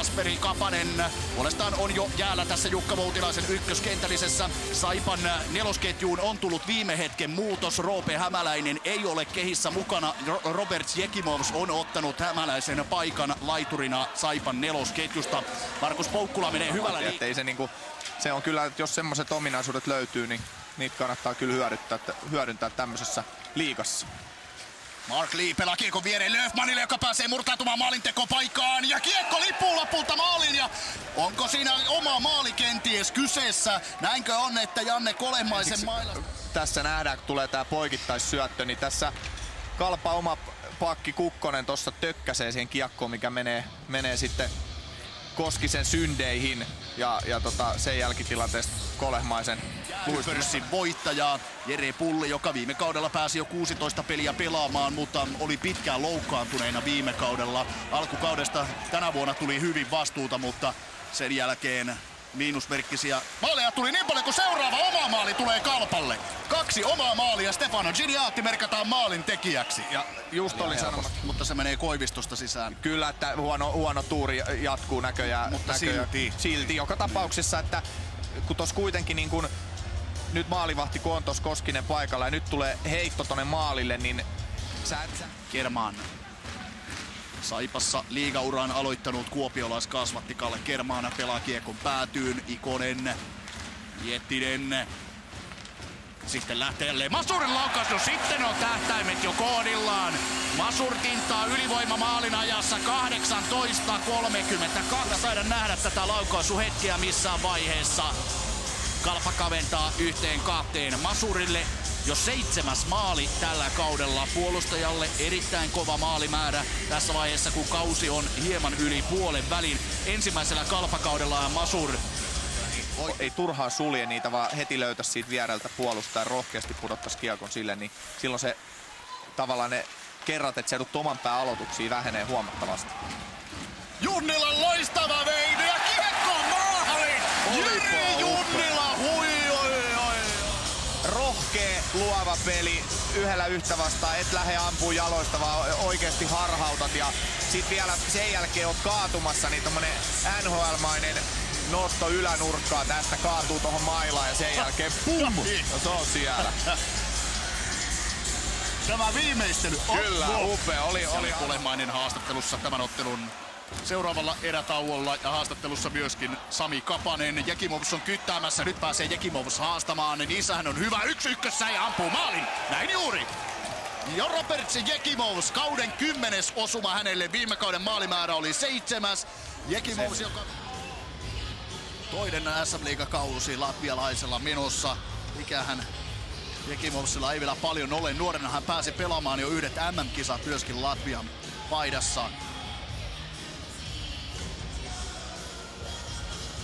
Kasperi Kapanen puolestaan on jo jäällä tässä Jukka Voutilaisen ykköskentällisessä. Saipan nelosketjuun on tullut viime hetken muutos. Roope Hämäläinen ei ole kehissä mukana. Robert Jekimovs on ottanut Hämäläisen paikan laiturina Saipan nelosketjusta. Markus Poukkula menee hyvällä se on kyllä, että jos semmoiset ominaisuudet löytyy, niin niitä kannattaa kyllä hyödyntää tämmöisessä liigassa. Mark Lee pelaa kiekon viereen Löfmanille, joka pääsee murtautumaan maalintekopaikkaan. Ja kiekko lippuu lopulta maaliin. Ja onko siinä oma maali kenties kyseessä? Näinkö on, että Janne Kolehmaisen mailla... Tässä nähdään, kun tulee tää poikittaissyöttö, niin tässä Kalpa oma pakki Kukkonen tossa tökkäsee siihen kiekkoon, mikä menee sitten Koskisen syndeihin. Ja sen jälkitilanteesta Kolehmaisen Pörssin voittaja Jere Pulli, joka viime kaudella pääsi jo 16 peliä pelaamaan, mutta oli pitkään loukkaantuneena viime kaudella. Alkukaudesta tänä vuonna tuli hyvin vastuuta, mutta sen jälkeen miinusmerkkisiä maaleja tuli niin paljon, kun seuraava oma maali tulee Kalpalle. 2 omaa maalia, Stefano Giniatti merkataan maalin tekijäksi. Ja just oli sanomassa. Mutta se menee Koivistosta sisään. Kyllä, että huono tuuri jatkuu näköjään. Mutta silti joka tapauksessa, että kun tos kuitenkin niin kun, nyt maalivahti kun on tos Koskinen paikalla ja nyt tulee heitto tonne maalille, niin Kerman. Saipassa liigauran aloittanut kuopiolaiskasvatti Kalle Kermaana pelaa kiekon päätyyn. Ikonen, Miettinen. Sitten lähtee jälleen Masurin laukaus, no sitten on tähtäimet jo koodillaan. Masur tinttaa ylivoima maalin ajassa 18:32. Saada nähdä tätä laukaisuhetkeä missään vaiheessa. Kalpa kaventaa 1-2 Masurille. Jo 7. maali tällä kaudella puolustajalle, erittäin kova maalimäärä tässä vaiheessa, kun kausi on hieman yli puolen välin. Ensimmäisellä Kalpakaudella Masur ei turhaan sulje niitä, vaan heti löytäisi siitä viereltä puolustaa ja rohkeasti pudottaisi kiekon sille, niin silloin se tavallaan ne kerrat, että se edut oman pää aloituksia vähenee huomattavasti. Junnilan loistava veini ja kiekko maali! Jyri Junnila, rohkea, luova peli, yhdellä yhtä vastaan, et lähde ampuu jaloista, vaan oikeesti harhautat ja sit vielä sen jälkeen oot kaatumassa, niin tommonen NHL-mainen nosto ylänurkkaa tästä kaatuu tohon mailaan ja sen jälkeen pum! No se on siellä. Tämä viimeistely. Kyllä, upea. Oli Kolehmainen haastattelussa tämän ottelun seuraavalla erätauolla ja haastattelussa myöskin Sami Kapanen. Jekimovs on kyttäämässä, nyt pääsee Jekimovs haastamaan. Niissähän on hyvä 1-1 ja ampuu maalin. Näin juuri. Ja Robert Jekimovs, kauden 10. osuma hänelle. Viime kauden maalimäärä oli 7. Jekimovs, joka toinen SM-liigakausi latvialaisella menossa. Mikähän Jekimovsilla ei vielä paljon ole. Nuorena hän pääsi pelaamaan jo yhdet MM-kisat myöskin Latvian paidassa.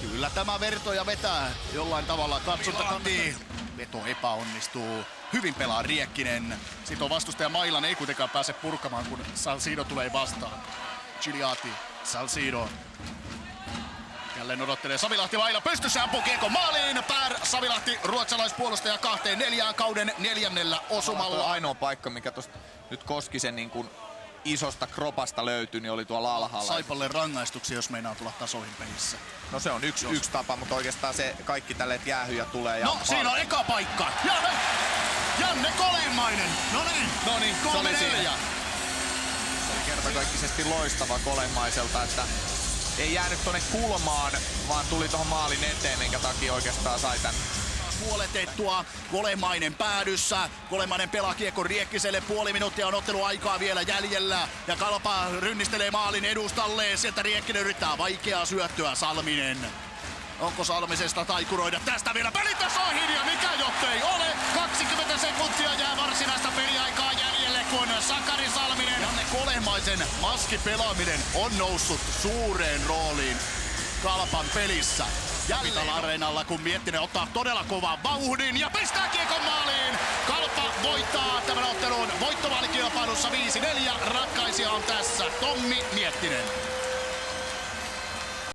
Kyllä tämä vertoja vetää jollain tavalla. Katsontakantiin. Veto epäonnistuu. Hyvin pelaa Riekkinen. Sitten on vastustaja Mailan, ei kuitenkaan pääse purkamaan, kun Salcido tulee vastaan. Giliati, Salcido. Jälleen odottelee Savilahti vailla pystyssä, ampuu kiekon maaliin. Savilahti, ruotsalaispuolustaja 2-4 kauden 4. osumalla. Ainoa paikka, mikä tosta nyt Koskisen niin kuin isosta kropasta löytyi, niin oli tuolla alhaalla. Saipalle rangaistuksia, jos meinaa tulla tasoihin pelissä. No se on yksi tapa, mutta oikeastaan se kaikki tälle, että jäähyjä tulee. Ja siinä on eka paikka. Ja Janne Kolehmainen. No niin, 3-4. Se oli kertakaikkisesti loistava Kolehmaiselta, että ei jäänyt tonne kulmaan, vaan tuli tohon maalin eteen, minkä takia oikeastaan sai tän. Puoletettua, Kolehmainen päädyssä. Kolehmainen pelaa kiekon Riekkiselle, puoli minuuttia on otteluaikaa vielä jäljellä. Ja Kalpa rynnistelee maalin edustalle, sieltä Riekkinen yrittää vaikeaa syöttöä, Salminen. Onko Salmisesta taikuroida tästä vielä pelitasoihin ja mikä jottei ole? 20 sekuntia jää varsinaista peliaikaa jäljelle, kun Sakari Salminen. Janne Kolehmaisen maskipelaaminen on noussut suureen rooliin Kalpan pelissä. Capital Areenalla, kun Miettinen ottaa todella kovan vauhdin ja pistää kiekon maaliin. Kalpa voittaa tämän ottelun voittovaalikilpailussa 5-4. Ratkaisija on tässä Tommi Miettinen.